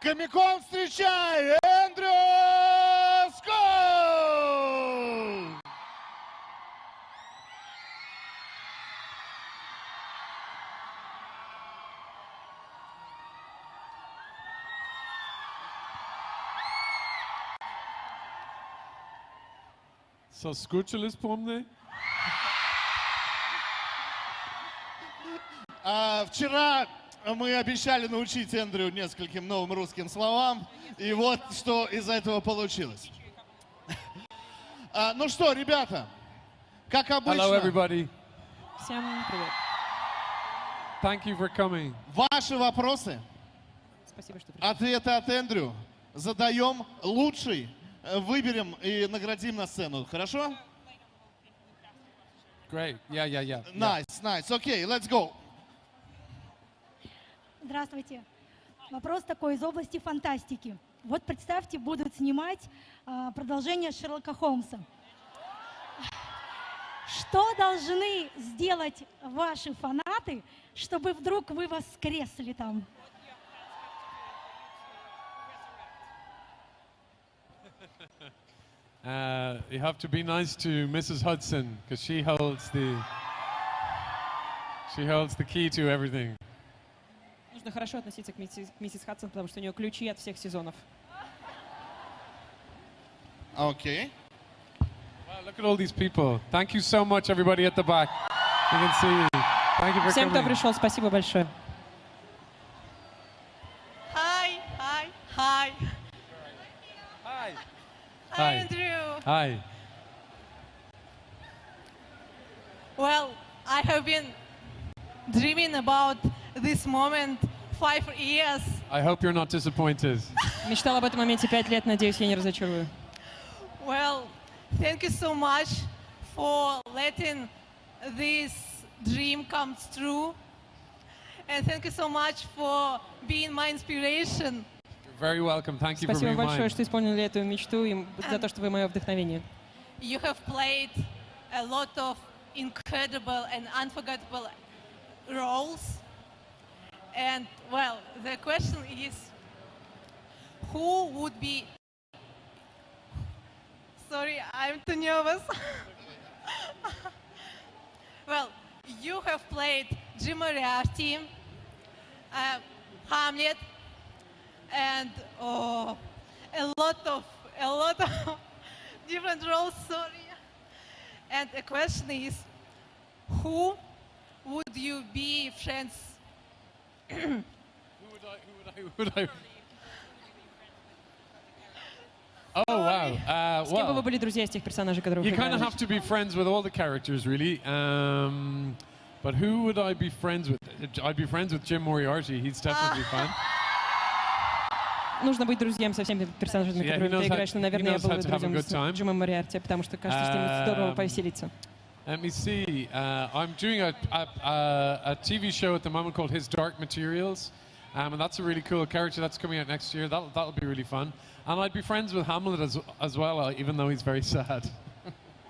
Комикон, встречай, Эндрю Скотт! Соскучились по мне? Вчера мы обещали научить Эндрю нескольким новым русским словам, и вот что из этого получилось. Ну что, ребята, как обычно, Hello, everybody. Всем привет. Thank you for coming. ваши вопросы, Спасибо, что пришли. ответы от Эндрю задаем лучший, выберем и наградим на сцену. Хорошо? Great. Yeah. Nice. Okay, let's go. Здравствуйте. Вопрос такой из области фантастики. Вот представьте, будут снимать продолжение Шерлока Холмса. Что должны сделать ваши фанаты, чтобы вдруг вы воскресли там? You have to be nice to Mrs. Hudson because she holds the key to everything. Нужно хорошо относиться к миссис Хадсон, потому что у нее ключи от всех сезонов. Okay. Wow, look at all these people. Thank you so much, everybody at the back. You can see you. Thank you for Всем, кто coming. пришел, спасибо большое. Hi. Hi. Hi, Andrew. Hi. Well, I have been dreaming about this moment 5 years. I hope you're not disappointed. Мечтал об этом моменте 5 лет, надеюсь, я не разочарую. Well, thank you so much for letting this dream come true. And thank you so much for being my inspiration. You're very welcome. Thank you for Спасибо being большое, mine. что исполнили эту мечту и за то, что вы мое вдохновение. You have played a lot of incredible and unforgettable roles. And, well, the question is, who would be... Sorry, I'm too nervous. Well, you have played Jim Moriarty, Hamlet, and a lot of different roles, sorry. And the question is, who would you be friends? Who would I? Oh, wow. С кем бы вы Well, были друзья из тех персонажей, которых вы you kind of играли? have to be friends with all the characters, really. But who would I be friends with? I'd be friends with Jim Moriarty. He's definitely fun. Нужно быть друзьям со всеми персонажами, Yeah, he которыми knows ты how- играешь. Но, he наверное, я knows был how бы to have a друзьям good time. с Джимом Мориарти, потому что, кажется, с ним здорово повеселиться. Let me see. I'm doing a TV show at the moment called His Dark Materials. And that's a really cool character that's coming out next year. That'll be really fun. And I'd be friends with Hamlet as well, even though he's very sad.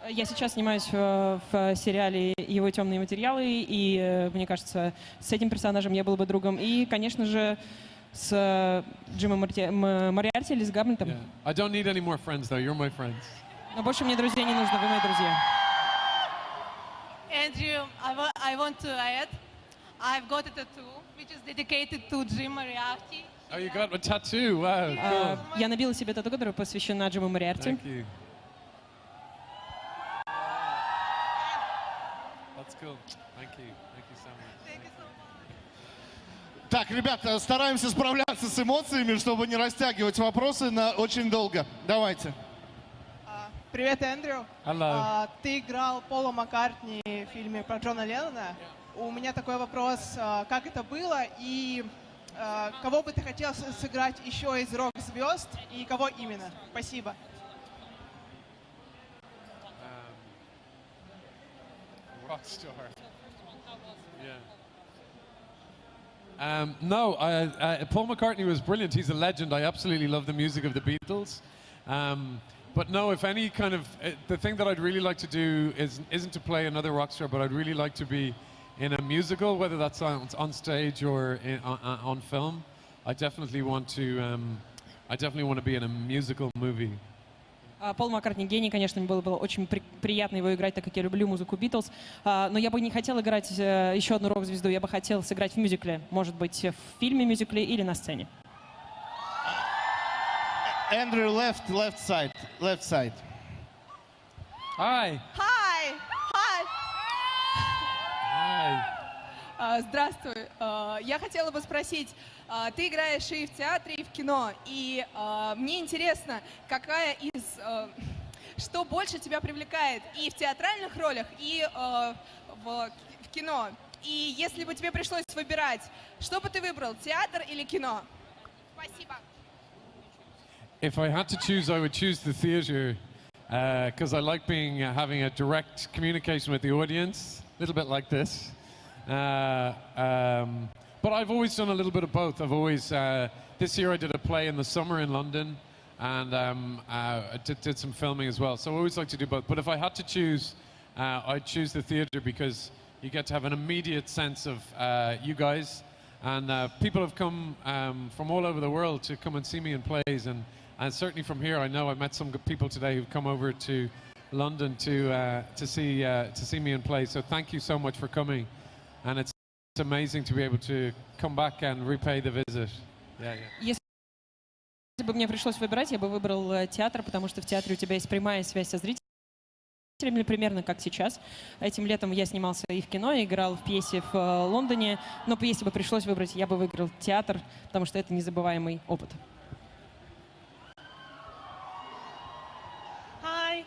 Я сейчас снимаюсь в сериале «Его темные материалы», и мне кажется, с этим персонажем я был бы другом. И, конечно же, с Джимом Мориарти или с Гамлетом. Yeah. I don't need any more friends, though. You're my friends. Но больше мне друзей не нужно, вы мои друзья. Andrew, I want to add, I've got a tattoo which is dedicated to Jim Moriarty. Oh, you got a tattoo. Wow, cool. Я набила себе тату, которая посвящена Джиму Мориарти. Thank you. That's cool. Thank you. Thank you so much. Thank you so much. Так, ребята, стараемся справляться с эмоциями, чтобы не растягивать вопросы на очень долго. Давайте. Привет, Эндрю. Hello. Ты играл Пола Маккартни в фильме про Джона Леннона. У меня такой вопрос, как это было и кого бы ты хотел сыграть еще из рок-звезд и кого именно? Спасибо. Rock star. Yeah. No, Paul McCartney was brilliant. He's a legend. I absolutely love the music of the Beatles. But no, if any kind of the thing that I'd really like to do isn't to play another rock star, but I'd really like to be in a musical, whether that's on stage or on film. I definitely want to be in a musical movie. Пол Маккартни гений, конечно, мне было бы очень приятно его играть, так как я люблю музыку Битлз. Но я бы не хотел играть еще одну рок-звезду, я бы хотел сыграть в мюзикле. Может быть, в фильме мюзикле или на сцене. Andrew, left side. Hi. Hi! Hi! Hi. Здравствуй. Я хотела бы спросить, ты играешь и в театре, и в кино, и мне интересно, что больше тебя привлекает и в театральных ролях, и в кино? И если бы тебе пришлось выбирать, что бы ты выбрал, театр или кино? Спасибо. If I had to choose, I would choose the theatre because I like having a direct communication with the audience, a little bit like this. But I've always done a little bit of both. I've always this year I did a play in the summer in London, and I did some filming as well. So I always like to do both. But if I had to choose, I'd choose the theatre because you get to have an immediate sense of you guys, and people have come from all over the world to come and see me in plays, and certainly from here, I know I met some good people today who've come over to London to see me in play. So thank you so much for coming, and it's amazing to be able to come back and repay the visit. Yeah. Если бы мне пришлось выбирать, я бы выбрал театр, потому что в театре у тебя есть прямая связь со зрителями, примерно как сейчас. Этим летом я снимался и в кино, и играл в пьесе в Лондоне. Но если бы пришлось выбрать, я бы выиграл театр, потому что это незабываемый опыт. Hi.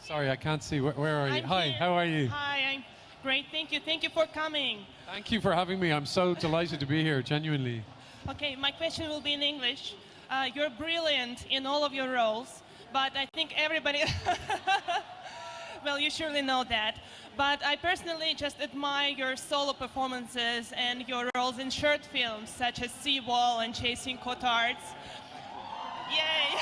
Sorry, I can't see. Where are you? I'm Hi, here. how are you? Hi, I'm great. Thank you. Thank you for coming. Thank you for having me. I'm so delighted to be here, genuinely. Okay, my question will be in English. You're brilliant in all of your roles, but I think everybody... Well, you surely know that. But I personally just admire your solo performances and your roles in short films, such as Seawall and Chasing Cotards. Yay!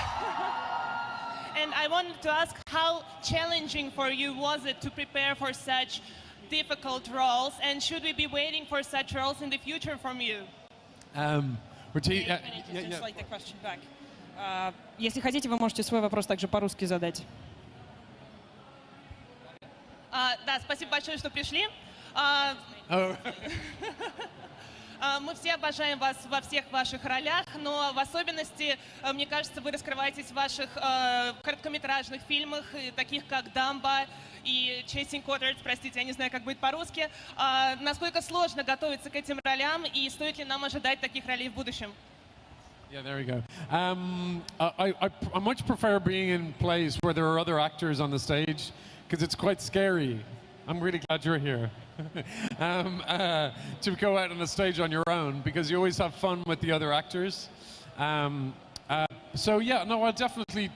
And I wanted to ask, how challenging for you was it to prepare for such difficult roles, and should we be waiting for such roles in the future from you? Если хотите, вы можете свой вопрос также по-русски задать. Да, спасибо большое, что пришли. Мы все обожаем вас во всех ваших ролях, но в особенности, мне кажется, вы раскрываетесь в ваших короткометражных фильмах, таких как «Дамбо» и «Chasing Cotards», простите, я не знаю, как будет по-русски. Насколько сложно готовиться к этим ролям, и стоит ли нам ожидать таких ролей в будущем? Yeah, there you go. I much prefer being in plays where there are other actors on the stage because it's quite scary. I'm really glad you're here. To go out on the stage on your own because you always have fun with the other actors. So yeah, no, I'll definitely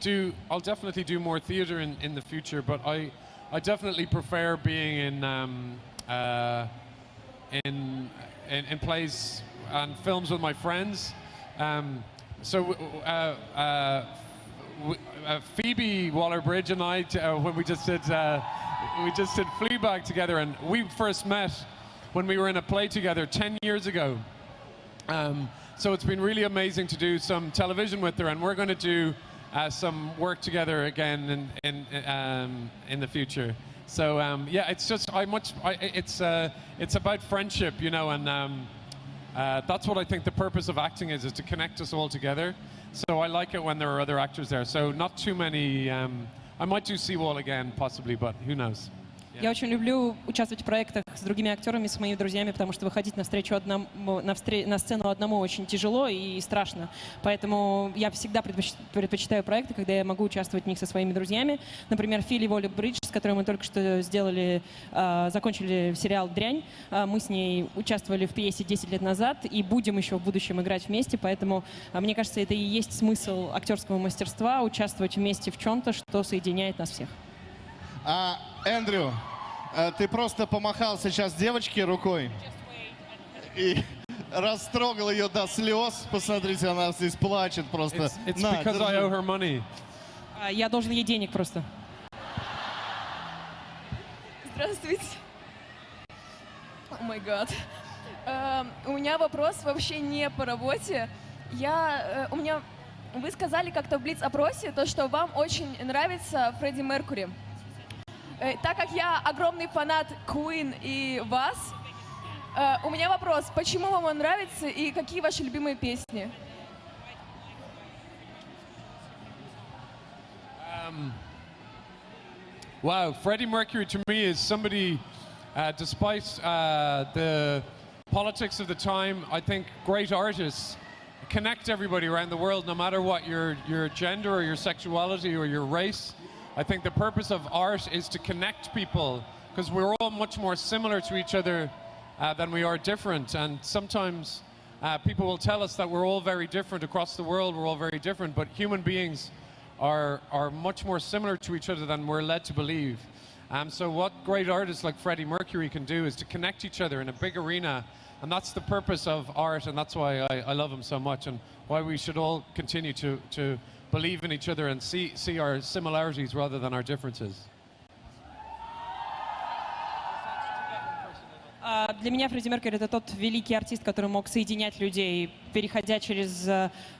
do more theatre in the future, but I definitely prefer being in plays and films with my friends. Phoebe Waller-Bridge and I, when we just did Fleabag together, and we first met when we were in a play together 10 years ago. So it's been really amazing to do some television with her, and we're going to do some work together again in the future. So yeah, it's just it's about friendship, you know, and that's what I think the purpose of acting is to connect us all together. So I like it when there are other actors there. So not too many. I might do Seawall again, possibly, but who knows? Я очень люблю участвовать в проектах с другими актерами, с моими друзьями, потому что выходить на сцену одному очень тяжело и страшно. Поэтому я всегда предпочитаю проекты, когда я могу участвовать в них со своими друзьями. Например, Филли Уоллер-Бридж, с которой мы только что закончили сериал «Дрянь». Мы с ней участвовали в пьесе 10 лет назад и будем еще в будущем играть вместе. Поэтому, мне кажется, это и есть смысл актерского мастерства — участвовать вместе в чем-то, что соединяет нас всех. Эндрю, ты просто помахал сейчас девочке рукой и растрогал ее до слез. Посмотрите, она здесь плачет просто. It's because I owe her money. Я должен ей денег просто. Здравствуйте. О май гад. У меня вопрос вообще не по работе. Вы сказали как-то в Блиц-опросе, то, что вам очень нравится Фредди Меркьюри. Так как я огромный фанат Queen и вас, у меня вопрос, почему вам он нравится и какие ваши любимые песни? Wow, Freddie Mercury to me is somebody, despite the politics of the time, I think great artists connect everybody around the world, no matter what your gender or your sexuality or your race. I think the purpose of art is to connect people, because we're all much more similar to each other than we are different. And sometimes people will tell us that we're all very different across the world, we're all very different, but human beings are much more similar to each other than we're led to believe. So what great artists like Freddie Mercury can do is to connect each other in a big arena, and that's the purpose of art, and that's why I love him so much, and why we should all continue to believe in each other and see our similarities rather than our differences. Для меня Фредди Меркьюри — это тот великий артист, который мог соединять людей, переходя через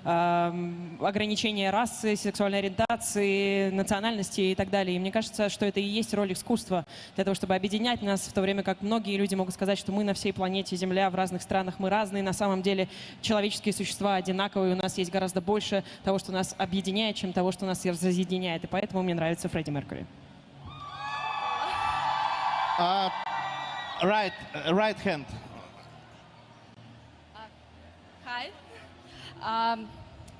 ограничения расы, сексуальной ориентации, национальности и так далее. И мне кажется, что это и есть роль искусства, для того, чтобы объединять нас, в то время как многие люди могут сказать, что мы на всей планете Земля, в разных странах, мы разные. На самом деле человеческие существа одинаковые, у нас есть гораздо больше того, что нас объединяет, чем того, что нас разъединяет. И поэтому мне нравится Фредди Меркьюри. Right hand. Hi.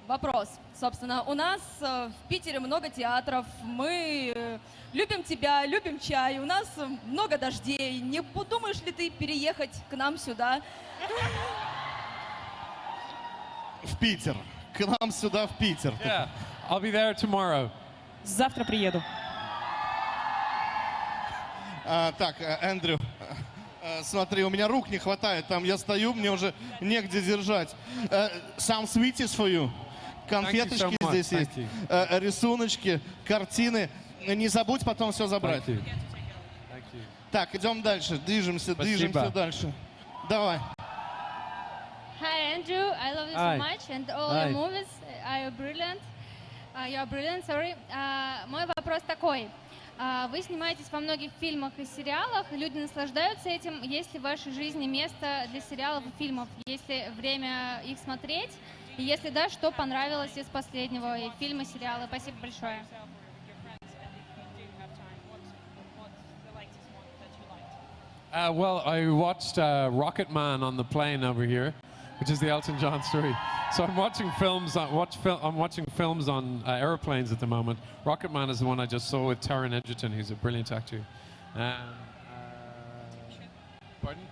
Вопрос. Собственно, у нас в Питере много театров, мы любим тебя, любим чай, у нас много дождей. Не подумаешь ли ты переехать к нам сюда? В Питер. К нам сюда, в Питер. Yeah, I'll be there tomorrow. Завтра приеду. Так, Эндрю, смотри, у меня рук не хватает, там я стою, мне уже негде держать. Some sweeties for you. Конфеточки so здесь есть, рисуночки, картины. Не забудь потом все забрать. Thank you. Так, идем дальше, движемся дальше. Давай. Hi, Andrew. I love you so much, and all your movies are brilliant. You are brilliant, sorry. Мой вопрос такой. Вы снимаетесь во многих фильмах и сериалах, люди наслаждаются этим. Есть ли в вашей жизни место для сериалов и фильмов? Есть ли время их смотреть? И если да, что понравилось из последнего? И фильмы, сериалы. Спасибо большое. Well, I watched Rocket Man on the plane over here, which is the Elton John story. So I'm watching films. I'm watching films on airplanes at the moment. Rocket Man is the one I just saw with Taron Egerton. He's a brilliant actor. Pardon?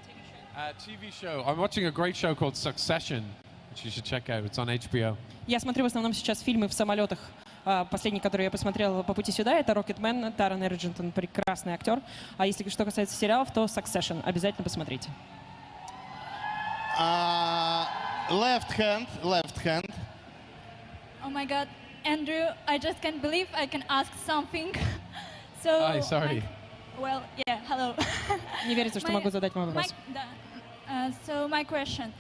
TV show. I'm watching a great show called Succession, which you should check out. It's on HBO. Я смотрю в основном сейчас фильмы в самолетах. Последний, который я посмотрела по пути сюда, это «Рокетмен». Тарон Эджертон — прекрасный актер. А если что касается сериалов, то «Succession». Обязательно посмотрите. Left hand. Oh my God, Andrew, I just can't believe I can ask something. So. Hi, sorry. Well, yeah, hello. Не верится, что могу задать вам вопрос. So my question.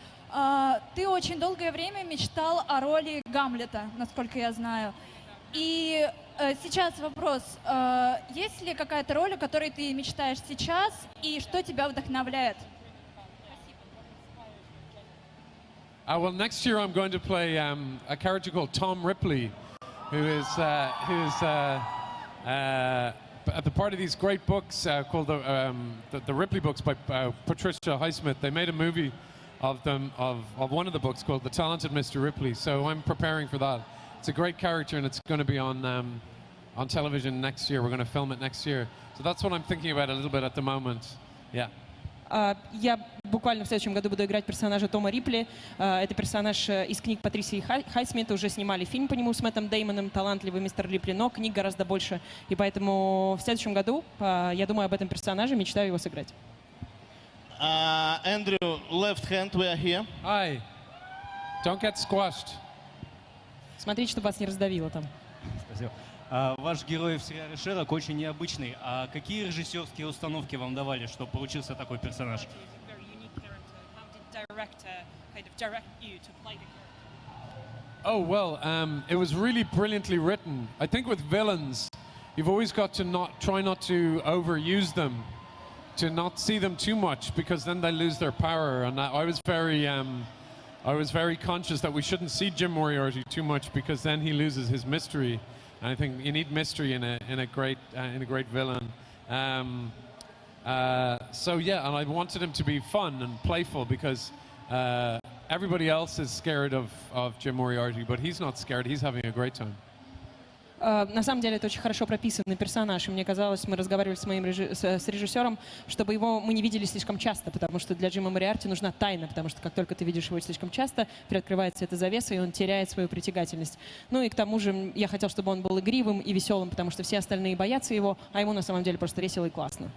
Ты очень долгое время мечтал о роли Гамлета, насколько я знаю. И сейчас вопрос. Есть ли какая-то роль, о которой ты мечтаешь сейчас, и что тебя вдохновляет? Well, next year I'm going to play a character called Tom Ripley, who is at the part of these great books called the Ripley books by Patricia Highsmith. They made a movie of one of the books called The Talented Mr. Ripley. So I'm preparing for that. It's a great character, and it's going to be on television next year. We're going to film it next year. So that's what I'm thinking about a little bit at the moment. Yeah. Я буквально в следующем году буду играть персонажа Тома Рипли. Это персонаж из книг Патрисии Хайсмит. Уже снимали фильм по нему с Мэттом Деймоном «Талантливый мистер Рипли», но книг гораздо больше. И поэтому в следующем году я думаю об этом персонаже, мечтаю его сыграть. Andrew, left hand, we are here. Hi. Don't get squashed. Смотрите, чтобы вас не раздавило там. Спасибо. Ваш герой в сериале «Шерлок» очень необычный. А какие режиссерские установки вам давали, чтобы получился такой персонаж? Oh, well, it was really brilliantly written. I think with villains, you've always got to try not to overuse them, to not see them too much, because then they lose their power. And I was very conscious that we shouldn't see Jim Moriarty too much, because then he loses his mystery. And I think you need mystery in a great villain. So yeah, and I wanted him to be fun and playful, because everybody else is scared of Jim Moriarty, but he's not scared. He's having a great time. На самом деле это очень хорошо прописанный персонаж, и мне казалось, мы разговаривали с режиссером, чтобы его мы не видели слишком часто, потому что для Джима Мориарти нужна тайна, потому что как только ты видишь его слишком часто, приоткрывается эта завеса, и он теряет свою притягательность. Ну и к тому же я хотел, чтобы он был игривым и веселым, потому что все остальные боятся его, а ему на самом деле просто весело и классно.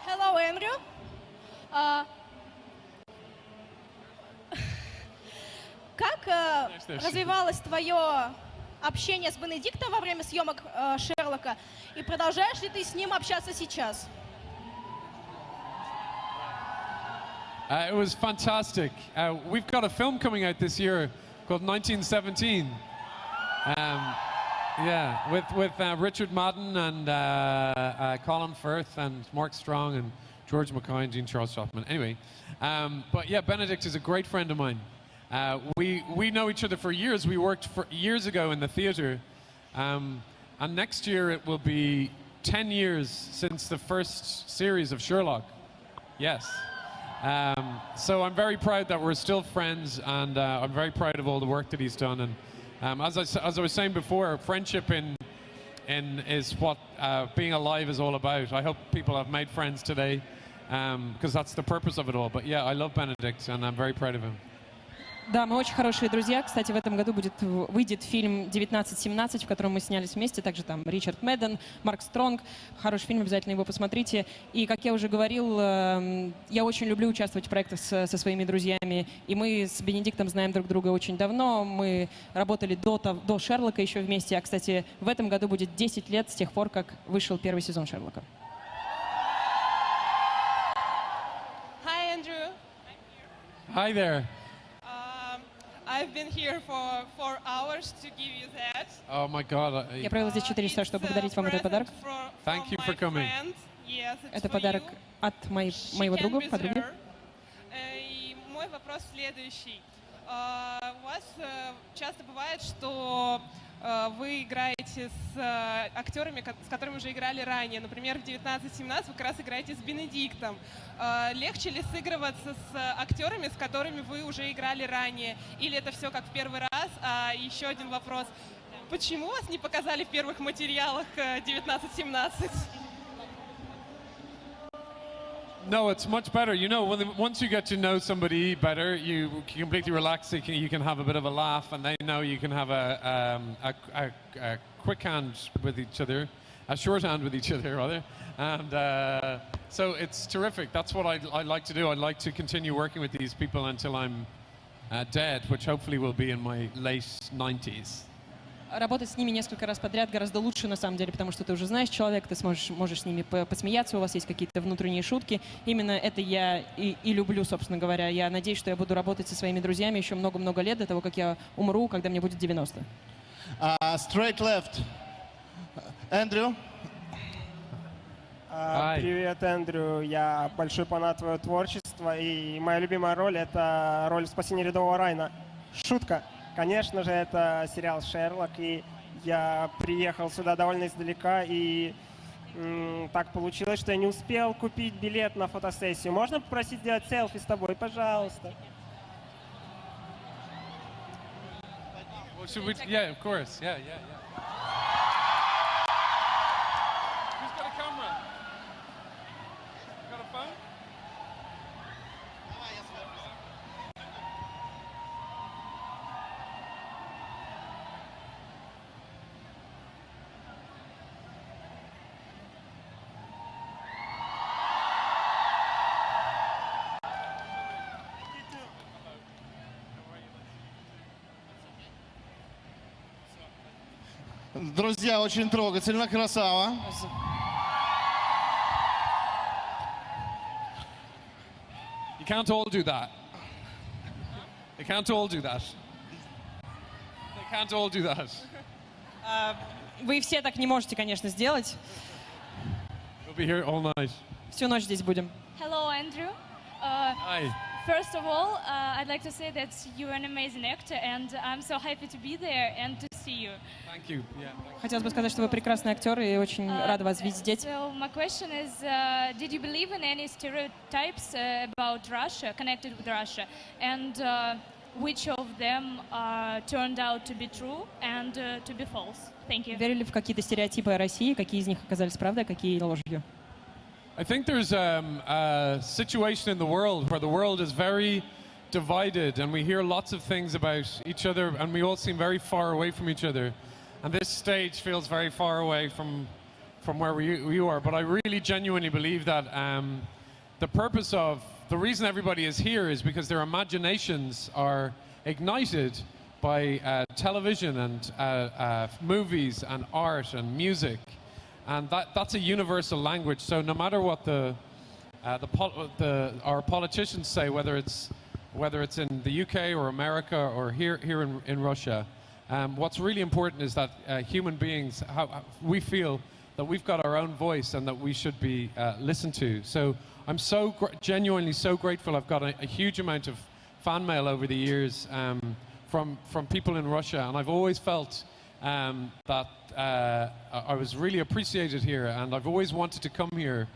Hello, Andrew. Как развивалось твое общение с Бенедиктом во время съемок Шерлока? И продолжаешь ли ты с ним общаться сейчас? It was fantastic. We've got a film coming out this year called 1917. Yeah, with Richard Madden and Colin Firth and Mark Strong and George McKay and Jean Charles Chapman. Anyway, but yeah, Benedict is a great friend of mine. We know each other for years. We worked for years ago in the theatre, and next year it will be 10 years since the first series of Sherlock. Yes. So I'm very proud that we're still friends, and I'm very proud of all the work that he's done. And as I was saying before, friendship is what being alive is all about. I hope people have made friends today, because that's the purpose of it all. But yeah, I love Benedict, and I'm very proud of him. Да, мы очень хорошие друзья. Кстати, в этом году выйдет фильм «1917», в котором мы снялись вместе. Также там Ричард Мэдден, Марк Стронг. Хороший фильм, обязательно его посмотрите. И, как я уже говорил, я очень люблю участвовать в проектах со своими друзьями. И мы с Бенедиктом знаем друг друга очень давно. Мы работали до Шерлока еще вместе. А, кстати, в этом году будет 10 лет с тех пор, как вышел первый сезон Шерлока. Hi, Andrew. Hi there. I've been here for 4 hours to give you that. Oh my God. Я провела здесь 4 часа, чтобы подарить вам этот подарок. Thank you for coming. Yes, Это подарок от моего друга, подруги. И мой вопрос следующий. У вас часто бывает, что вы играете с актерами, с которыми уже играли ранее. Например, в 1917 вы как раз играете с Бенедиктом. Легче ли сыгрываться с актерами, с которыми вы уже играли ранее? Или это все как в первый раз? А еще один вопрос. Почему вас не показали в первых материалах 1917? No, it's much better. You know, once you get to know somebody better, you completely relax. You can have a bit of a laugh, and they know you can have a quick hand with each other, a short hand with each other, rather. And so it's terrific. That's what I like to do. I like to continue working with these people until I'm dead, which hopefully will be in my late 90s. Работать с ними несколько раз подряд гораздо лучше, на самом деле, потому что ты уже знаешь человека, ты можешь с ними посмеяться, у вас есть какие-то внутренние шутки. Именно это я и люблю, собственно говоря. Я надеюсь, что я буду работать со своими друзьями еще много-много лет до того, как я умру, когда мне будет 90. Straight left. Эндрю. Привет, Эндрю. Я большой фанат твоего творчества, и моя любимая роль — это роль в «Спасении рядового Райана». Шутка. Конечно же, это сериал «Шерлок», и я приехал сюда довольно издалека, и так получилось, что я не успел купить билет на фотосессию. Можно попросить сделать селфи с тобой, пожалуйста? Yeah, of course. Yeah. Who's got a camera? Got a phone? Друзья, очень трогательно, красава. You can't all do that. They can't all do that. They can't all do that. Вы все так не можете, конечно, сделать. We'll be here all night. Всю ночь здесь будем. Hello, Andrew. Hi. First of all, I'd like to say that you're an amazing actor, and I'm so happy to be there and to see you. Thank you. Yeah. Хотелось бы сказать, что вы прекрасный актер, и очень рада вас видеть здесь. So my question is, did you believe in any stereotypes about Russia, connected with Russia, and which of them turned out to be true and to be false? Thank you. Верили в какие-то стереотипы о России, какие из них оказались правдой, а какие ложью? I think there's a situation in the world where the world is very divided and we hear lots of things about each other and we all seem very far away from each other. And this stage feels very far away from where we are. But I really genuinely believe that the reason everybody is here is because their imaginations are ignited by television and movies and art and music. And that's a universal language. So no matter what our politicians say, whether it's in the UK or America or here in Russia, what's really important is that human beings, we feel that we've got our own voice and that we should be listened to. So I'm so genuinely so grateful. I've got a huge amount of fan mail over the years from people in Russia, and I've always felt that I was really appreciated here, and I've always wanted to come here,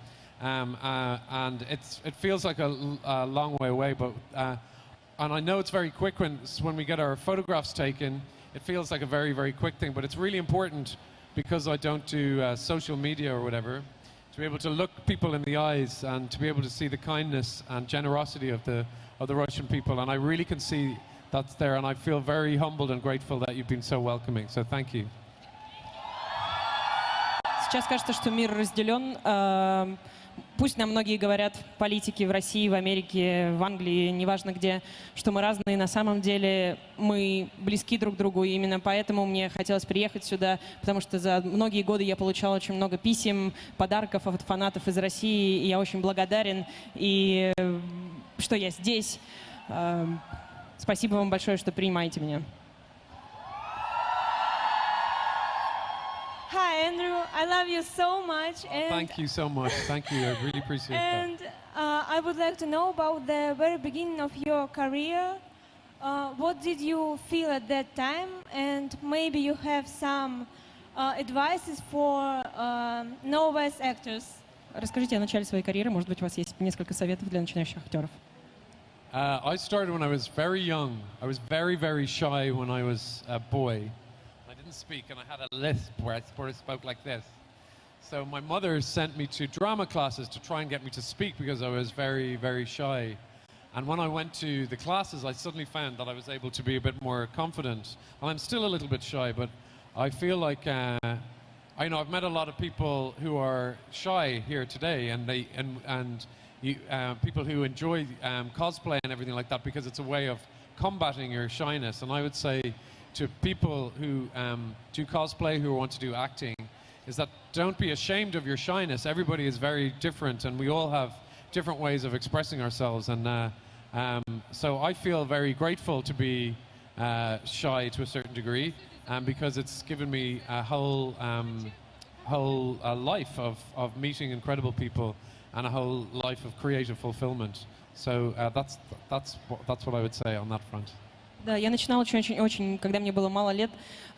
and it feels like a long way away, but and I know it's very quick when we get our photographs taken. It feels like a very, very quick thing, but it's really important, because I don't do social media or whatever, to be able to look people in the eyes and to be able to see the kindness and generosity of the Russian people, and I really can see that's there, and I feel very humbled and grateful that you've been so welcoming. So thank you. Сейчас кажется, что мир разделен. Пусть нам многие говорят, политики в России, в Америке, в Англии, неважно где, что мы разные. На самом деле мы близки друг к другу, и именно поэтому мне хотелось приехать сюда, потому что за многие годы я получал очень много писем, подарков от фанатов из России, и я очень благодарен, и что я здесь. Спасибо вам большое, что принимаете меня. Hi, Andrew. I love you so much. And Thank you so much. Thank you. I really appreciate and I would like to know about the very beginning of your career. What did you feel at that time? And maybe you have some advices for novice actors. Расскажите о начале своей карьеры. Может быть, у вас есть несколько советов для начинающих актеров. I started when I was very young. I was very, very shy when I was a boy. I didn't speak, and I had a lisp where I spoke like this. So my mother sent me to drama classes to try and get me to speak because I was very, very shy. And when I went to the classes, I suddenly found that I was able to be a bit more confident. And I'm still a little bit shy, but I feel like I've met a lot of people who are shy here today, and people who enjoy cosplay and everything like that, because it's a way of combating your shyness. And I would say to people who do cosplay, who want to do acting, is that don't be ashamed of your shyness. Everybody is very different, and we all have different ways of expressing ourselves. And so I feel very grateful to be shy to a certain degree, because it's given me a whole life of meeting incredible people and a whole life of creative fulfillment. So that's what I would say on that front. Да, я начинала очень, когда мне было мало лет,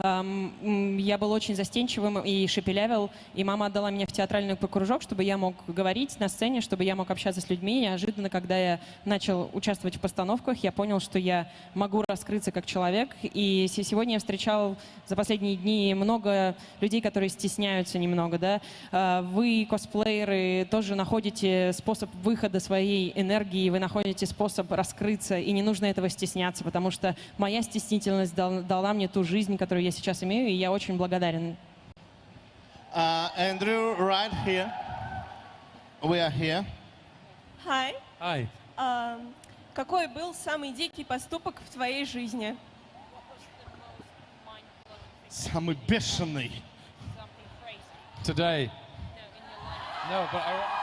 я был очень застенчивым и шепелявил, и мама отдала меня в театральный кружок, чтобы я мог говорить на сцене, чтобы я мог общаться с людьми. И неожиданно, когда я начал участвовать в постановках, я понял, что я могу раскрыться как человек. И сегодня я встречал за последние дни много людей, которые стесняются немного. Да? Вы, косплееры, тоже находите способ выхода своей энергии, вы находите способ раскрыться, и не нужно этого стесняться, потому что моя стеснительность дала мне ту жизнь, которую я сейчас имею, и я очень благодарен. Andrew, right here. We are here. Hi. Hi. Какой был самый дикий поступок в твоей жизни? Самый бешеный. Today. No, but I want to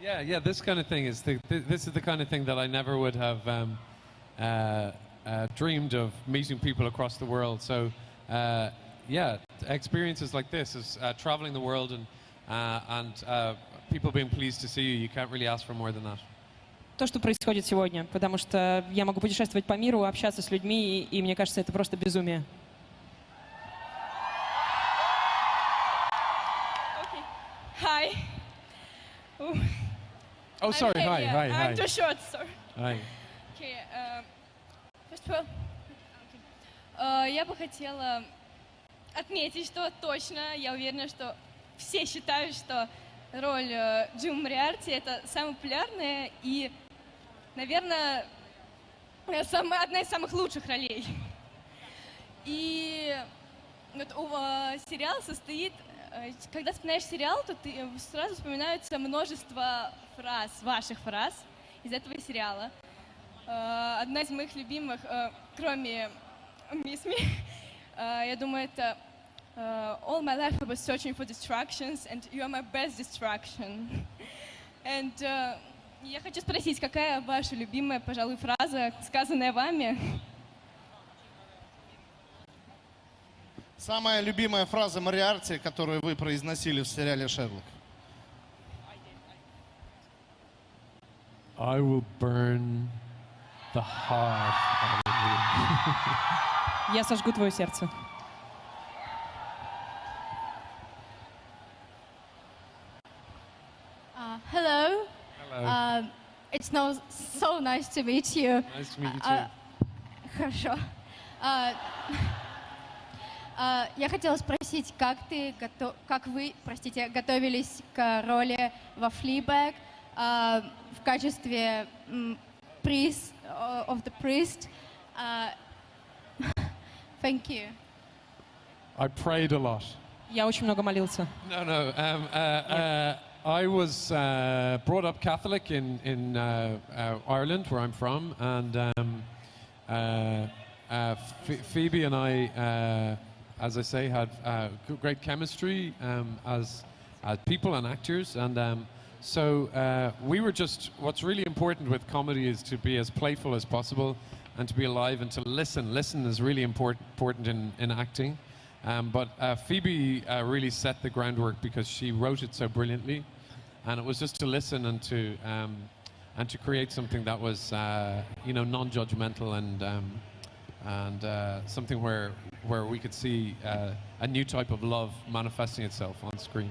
say today. Yeah. This kind of thing is this is the kind of thing that I never would have dreamed of meeting people across the world. So, experiences like this is traveling the world and people being pleased to see you. You can't really ask for more than that. То, что происходит сегодня, потому что я могу путешествовать по миру, общаться с людьми, и мне кажется, это просто безумие. Hi. Oh, sorry. Hi. I'm too short, sorry. Hi. Okay, first of all, я бы хотела отметить, что точно, я уверена, что все считают, что роль Джима Мориарти это самая популярная и, наверное, одна из самых лучших ролей. И вот сериал состоит... Когда вспоминаешь сериал, то сразу вспоминаются множество фраз, ваших фраз из этого сериала. Одна из моих любимых, кроме Miss Me, я думаю, это All my life I was searching for distractions, and you are my best distraction. And я хочу спросить, какая ваша любимая, пожалуй, фраза, сказанная вами? Самая любимая фраза Мориарти, которую вы произносили в сериале «Шерлок». I will burn the heart out of you. Я сожгу твое сердце. Hello. Hello. It's so nice to meet you. Nice to meet you too. Хорошо. Я хотела спросить, как вы, готовились к роли во Fleabag в качестве priest of the priest? Thank you. I prayed a lot. Я очень много молился. No. I was brought up Catholic in Ireland, where I'm from, and Phoebe and I, as I say, had great chemistry as people and actors, and so we were just. What's really important with comedy is to be as playful as possible, and to be alive and to listen. Listen is really important in acting. But Phoebe really set the groundwork because she wrote it so brilliantly, and it was just to listen and to create something that was non-judgmental and something where we could see a new type of love manifesting itself on screen.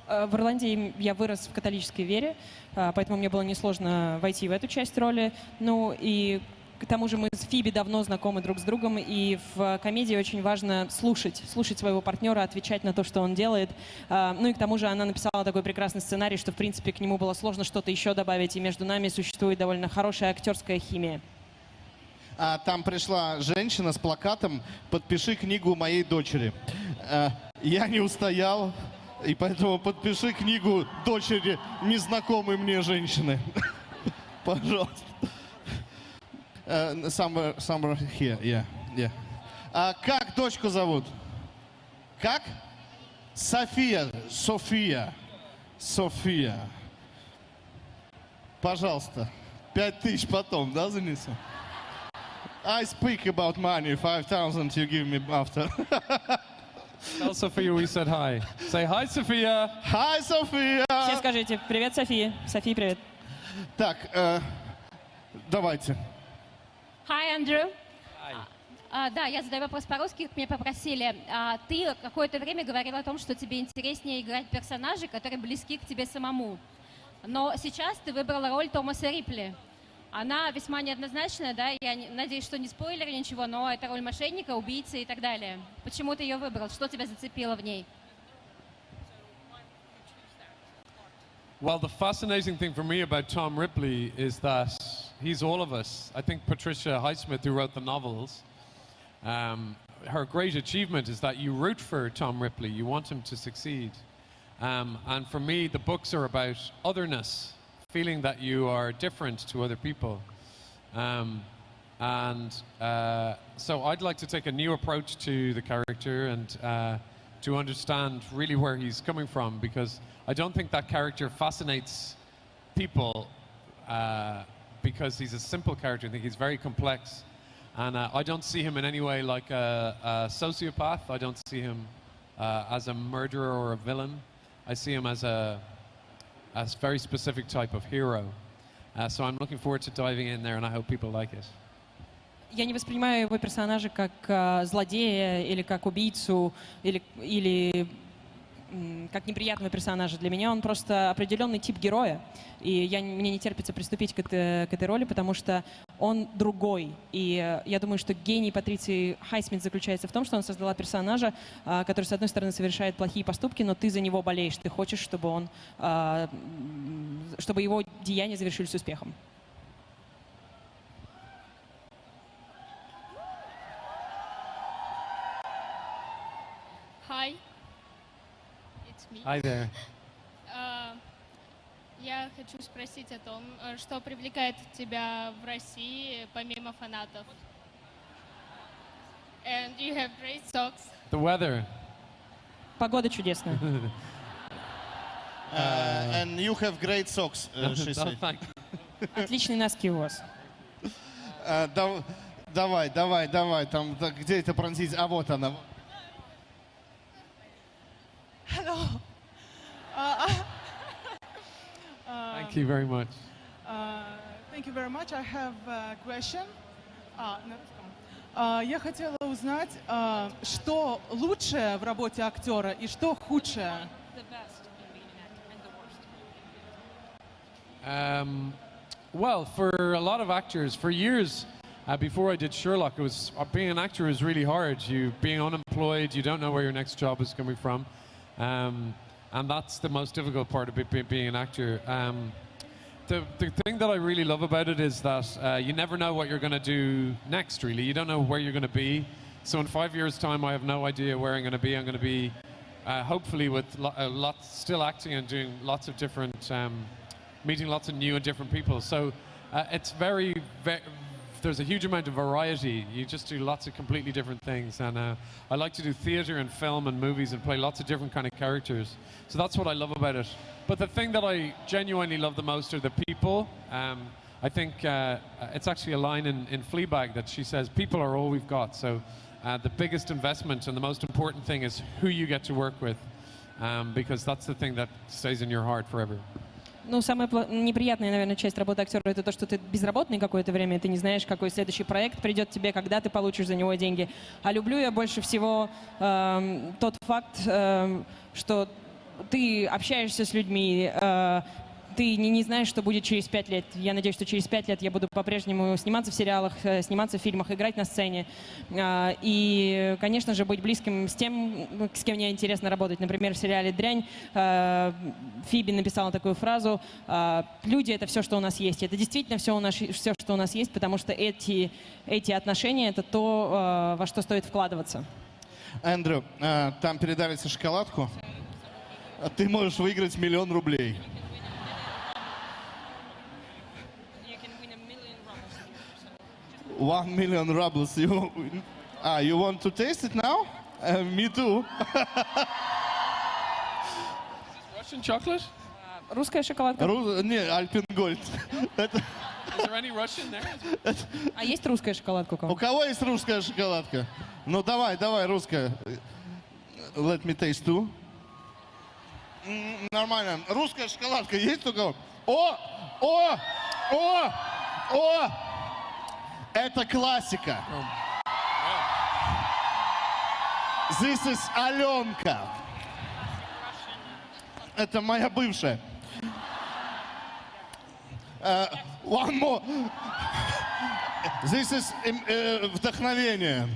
В Ирландии я вырос в католической вере, поэтому мне было несложно войти в эту часть роли. Ну и к тому же мы с Фиби давно знакомы друг с другом, и в комедии очень важно слушать своего партнера, отвечать на то, что он делает. Ну и к тому же она написала такой прекрасный сценарий, что в принципе к нему было сложно что-то еще добавить, и между нами существует довольно хорошая актерская химия. Там пришла женщина с плакатом «Подпиши книгу моей дочери». Я не устоял, и поэтому подпиши книгу дочери незнакомой мне женщины. Пожалуйста. Somewhere here, yeah. Как дочку зовут? Как? София. Пожалуйста. 5000 потом, да, занесу? I speak about money. 5,000 you give me after. Tell Sophia we said hi. Say hi, Sophia. Hi, Sophia. Все скажите «Привет, София». София, привет. Так, давайте. Hi, Andrew. Да, я задаю вопрос по-русски, меня попросили. Ты какое-то время говорил о том, что тебе интереснее играть персонажей, которые близки к тебе самому. Но сейчас ты выбрала роль Томаса Рипли. Она весьма неоднозначная, да, я надеюсь, что не спойлер, ничего, но это роль мошенника, убийцы и так далее. Почему ты ее выбрал? Что тебя зацепило в ней? Well, the fascinating thing for me about Tom Ripley is that he's all of us. I think Patricia Highsmith, who wrote the novels, her great achievement is that you root for Tom Ripley. You want him to succeed. And for me, the books are about otherness, feeling that you are different to other people. So I'd like to take a new approach to the character and to understand really where he's coming from, because I don't think that character fascinates people because he's a simple character. I think he's very complex. And I don't see him in any way like a sociopath. I don't see him as a murderer or a villain. I see him as a very specific type of hero. So I'm looking forward to diving in there, and I hope people like it. Я не воспринимаю его персонажа как злодея или как убийцу или как неприятного персонажа. Для меня он просто определенный тип героя. И мне не терпится приступить к этой роли, потому что он другой. И я думаю, что гений Патриции Хайсмит заключается в том, что он создала персонажа, который, с одной стороны, совершает плохие поступки, но ты за него болеешь. Ты хочешь, чтобы его деяния завершились успехом. Hi. It's me. Hi there. Я хочу спросить о том, что привлекает тебя в России помимо фанатов. And you have great socks. The weather. Погода чудесная. And you have great socks, she said. Отличные носки у вас. Давай, там, где это пронзить? А вот она. Hello. Thank you very much. Thank you very much. I have a question. Я хотела узнать, что лучшее в работе актера и что худшее. Well, for a lot of actors, for years before I did Sherlock, it was being an actor is really hard. You being unemployed, you don't know where your next job is coming from, and that's the most difficult part of being an actor. The thing that I really love about it is that you never know what you're going to do next. Really, you don't know where you're going to be. So in 5 years' time, I have no idea where I'm going to be. I'm going to be hopefully with still acting and doing lots of different. Meeting lots of new and different people. So it's very, there's a huge amount of variety. You just do lots of completely different things. And I like to do theatre and film and movies and play lots of different kind of characters. So that's what I love about it. But the thing that I genuinely love the most are the people. I think it's actually a line in Fleabag that she says, people are all we've got. So the biggest investment and the most important thing is who you get to work with. Because that's the thing that stays in your heart forever. Ну, самая неприятная, наверное, часть работы актера — это то, что ты безработный какое-то время, и ты не знаешь, какой следующий проект придет тебе, когда ты получишь за него деньги. А люблю я больше всего тот факт, что ты общаешься с людьми, ты не знаешь, что будет через 5 лет. Я надеюсь, что через 5 лет я буду по-прежнему сниматься в сериалах, сниматься в фильмах, играть на сцене. И, конечно же, быть близким с тем, с кем мне интересно работать. Например, в сериале «Дрянь» Фиби написала такую фразу: «Люди — это все, что у нас есть». Это действительно все, что у нас есть, потому что эти отношения — это то, во что стоит вкладываться. Эндрю, там передали тебе шоколадку. Ты можешь выиграть 1 000 000 рублей. $1 million rubles. You want to taste it now? Me too. Russian chocolate? Русская шоколадка. Не, Альпенгольд. Is there any Russian there? А есть русская шоколадка у кого? У кого есть русская шоколадка? Ну давай, русская. Let me taste too. Нормально. Русская шоколадка есть у кого? О! Это классика. This is Аленка. Это моя бывшая. One more. This is вдохновение.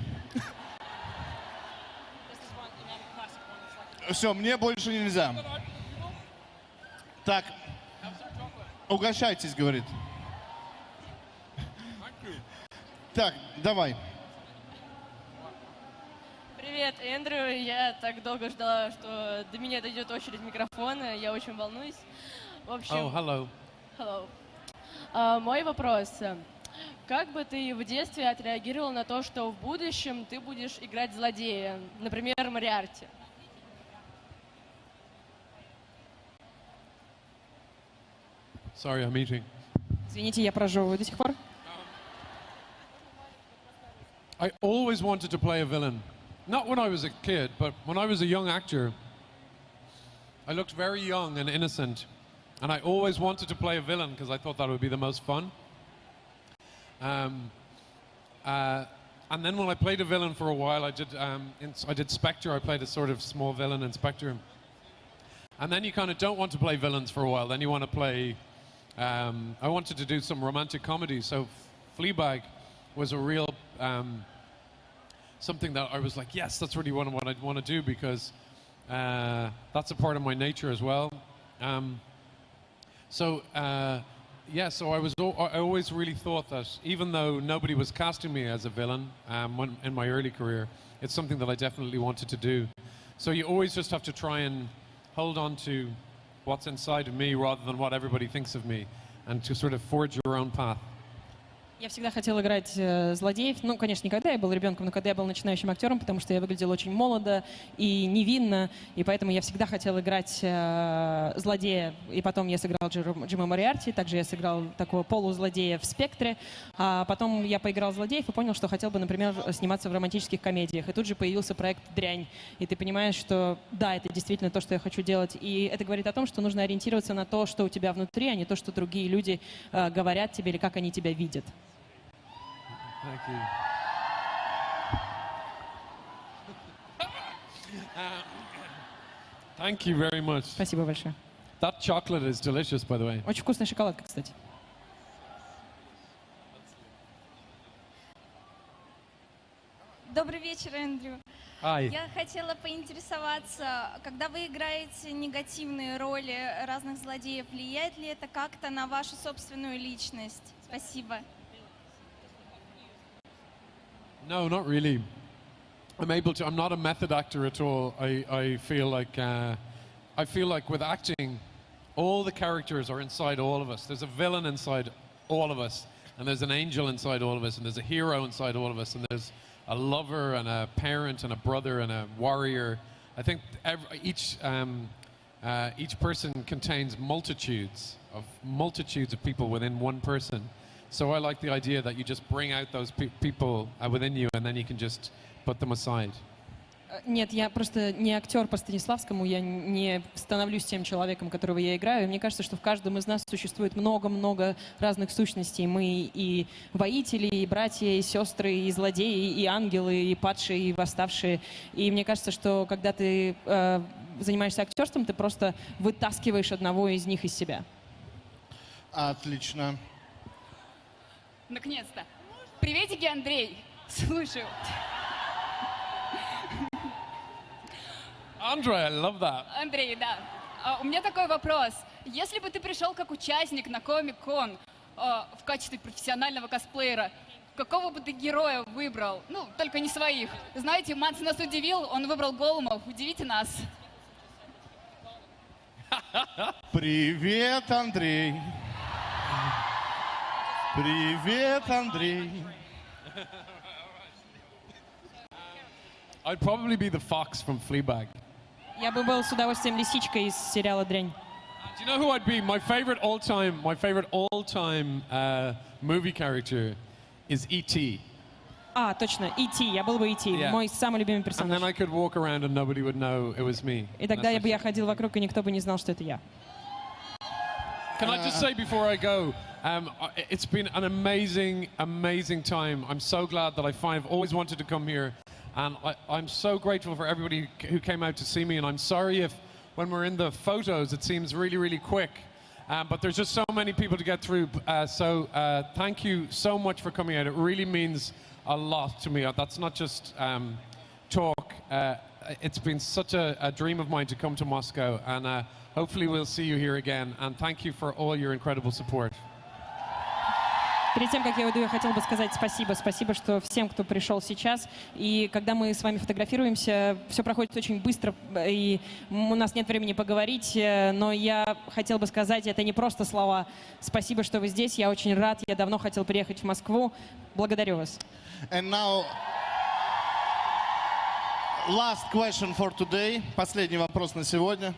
Все, мне больше нельзя. Так, угощайтесь, говорит. Так, давай. Привет, Эндрю. Я так долго ждала, что до меня дойдет очередь микрофона. Я очень волнуюсь. В общем... Oh, hello. Hello. Мой вопрос. Как бы ты в детстве отреагировал на то, что в будущем ты будешь играть злодея, например, Мориарти? Sorry, I'm eating. Извините, я прожевываю до сих пор. I always wanted to play a villain. Not when I was a kid, but when I was a young actor. I looked very young and innocent. And I always wanted to play a villain because I thought that would be the most fun. And then when I played a villain for a while, I did Spectre. I played a sort of small villain in Spectre. And then you kind of don't want to play villains for a while. Then you want to play... I wanted to do some romantic comedy. So Fleabag was a real... something that I was like, yes, that's really what I want to do because that's a part of my nature as well. So I always really thought that even though nobody was casting me as a villain in my early career, it's something that I definitely wanted to do. So you always just have to try and hold on to what's inside of me rather than what everybody thinks of me and to sort of forge your own path. Я всегда хотела играть злодеев. Ну, конечно, не когда я был ребенком, но когда я был начинающим актером, потому что я выглядела очень молодо и невинно, и поэтому я всегда хотела играть злодея. И потом я сыграл Джима Мориарти, также я сыграл такого полузлодея в «Спектре». А потом я поиграл злодеев и понял, что хотел бы, например, сниматься в романтических комедиях. И тут же появился проект «Дрянь». И ты понимаешь, что да, это действительно то, что я хочу делать. И это говорит о том, что нужно ориентироваться на то, что у тебя внутри, а не то, что другие люди говорят тебе или как они тебя видят. Thank you. Thank you very much. Спасибо большое. That chocolate is delicious, by the way. Очень вкусная шоколадка, кстати. Добрый вечер, Эндрю. Hi. Я хотела поинтересоваться, когда вы играете негативные роли разных злодеев, влияет ли это как-то на вашу собственную личность? Спасибо. No, not really. I'm not a method actor at all. I feel like with acting, all the characters are inside all of us. There's a villain inside all of us, and there's an angel inside all of us, and there's a hero inside all of us, and there's a lover and a parent and a brother and a warrior. I think each person contains multitudes of people within one person. So I like the idea that you just bring out those people within you and then you can just put them aside. Нет, я просто не актер по Станиславскому, я не становлюсь тем человеком, которого я играю. Мне кажется, что в каждом из нас существует много-много разных сущностей. Мы и воители, и братья, и сестры, и злодеи, и ангелы, и падшие, и восставшие. И мне кажется, что когда ты занимаешься актерством, ты просто вытаскиваешь одного из них из себя. Отлично. Наконец-то. Приветики, Андрей. Слушаю. Andre, I love that. Андрей, да. У меня такой вопрос. Если бы ты пришел как участник на Комик-кон в качестве профессионального косплеера, какого бы ты героя выбрал? Ну, только не своих. Знаете, Манс нас удивил, он выбрал Голума. Удивите нас. Привет, Андрей. Привет, Андрей. I'd probably be the fox from Fleabag. Я бы был с удовольствием лисичкой из сериала «Дрянь». Do you know who I'd be? My favorite all-time movie character is E.T. А, точно, E.T. Я был бы E.T. Yeah. Мой самый любимый And персонаж. then I could walk around and nobody would know it was me. И тогда я ходил вокруг, и никто бы не знал, что это я. Can I just say before I go, it's been an amazing, amazing time. I'm so glad that I've always wanted to come here. And I'm so grateful for everybody who came out to see me. And I'm sorry if when we're in the photos, it seems really, really quick. But there's just so many people to get through. So thank you so much for coming out. It really means a lot to me. That's not just talk. It's been such a dream of mine to come to Moscow. And hopefully we'll see you here again. And thank you for all your incredible support. Перед тем, как я уйду, я хотела бы сказать спасибо. Спасибо, что всем, кто пришел сейчас. И когда мы с вами фотографируемся, все проходит очень быстро, и у нас нет времени поговорить. Но я хотела бы сказать, это не просто слова. Спасибо, что вы здесь. Я очень рад. Я давно хотел приехать в Москву. Благодарю вас. And now, last question for today. Последний вопрос на сегодня.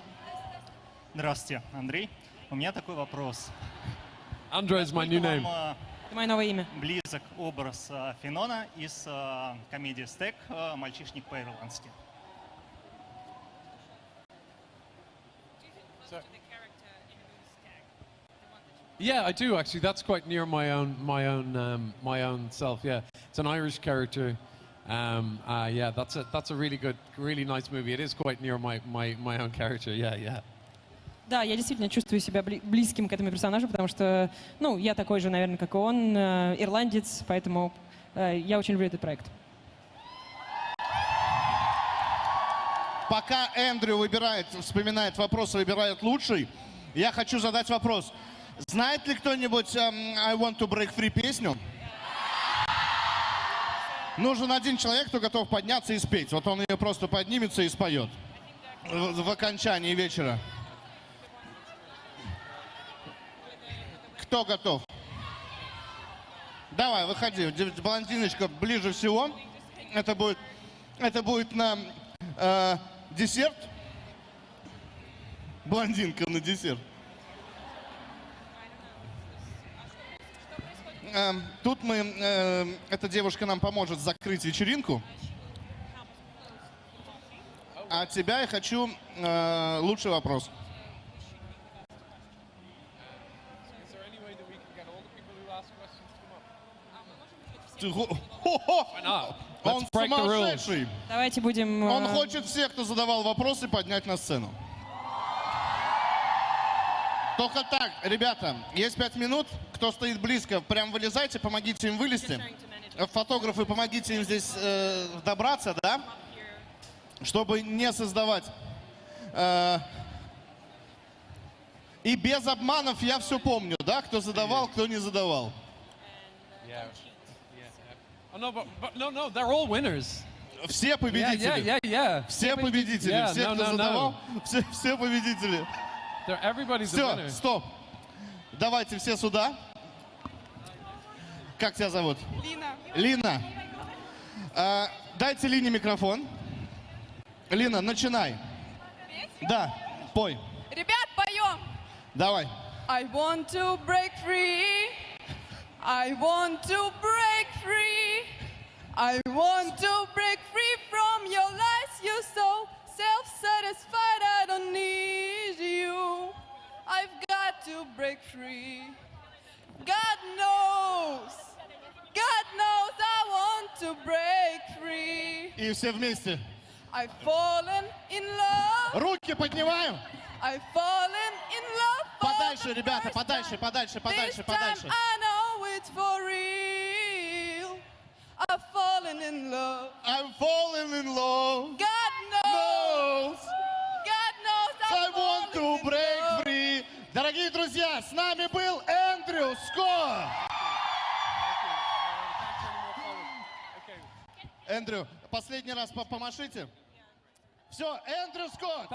Здравствуйте, Андрей. У меня такой вопрос. Andrew is my new name. Это мое новое имя. Близок образ Фенона из комедии «Стек», «Мальчишник по-ирландски». Yeah, I do actually. That's quite near my own self. Yeah, it's an Irish character. Yeah, that's a really good, really nice movie. It is quite near my own character. Yeah, yeah. Да, я действительно чувствую себя близким к этому персонажу, потому что, ну, я такой же, наверное, как и он, ирландец, поэтому я очень люблю этот проект. Пока Эндрю вспоминает вопрос, выбирает лучший, я хочу задать вопрос. Знает ли кто-нибудь I Want to Break Free песню? Нужен один человек, кто готов подняться и спеть. Вот он ее просто поднимется и споет в окончании вечера. Кто готов? Давай, выходи. Блондиночка ближе всего. Это будет на десерт. Блондинка на десерт. Тут эта девушка нам поможет закрыть вечеринку. А от тебя я хочу лучший вопрос. Он сумасшедший. Давайте будем... Он хочет всех, кто задавал вопросы, поднять на сцену. Только так, ребята, есть 5 минут. Кто стоит близко, прям вылезайте, помогите им вылезти. Фотографы, помогите им здесь добраться, да? Чтобы не создавать. И без обманов я все помню, да? Кто задавал, кто не задавал. No, they're all winners. Все победители. Все победители. Все, кто задавал, все победители. Все, стоп. Давайте все сюда. Как тебя зовут? Лина. Лина. Дайте Лине микрофон. Лина, начинай. Да, пой. Ребят, поем. Давай. I want to break free. I want to break free. I want to break free from your lies. You're so self-satisfied. I don't need you. I've got to break free. God knows I want to break free. И все вместе. I've fallen in love. Руки поднимаем. I've fallen in love. Подальше, ребята, подальше. This time I know it's for real. I've fallen in love. I'm falling in love. God knows. God knows I want to break free. Дорогие друзья, с нами был Эндрю Скотт. Эндрю, последний раз помашите. Все, Эндрю Скотт.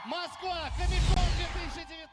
Москва, Комик-кон 2019.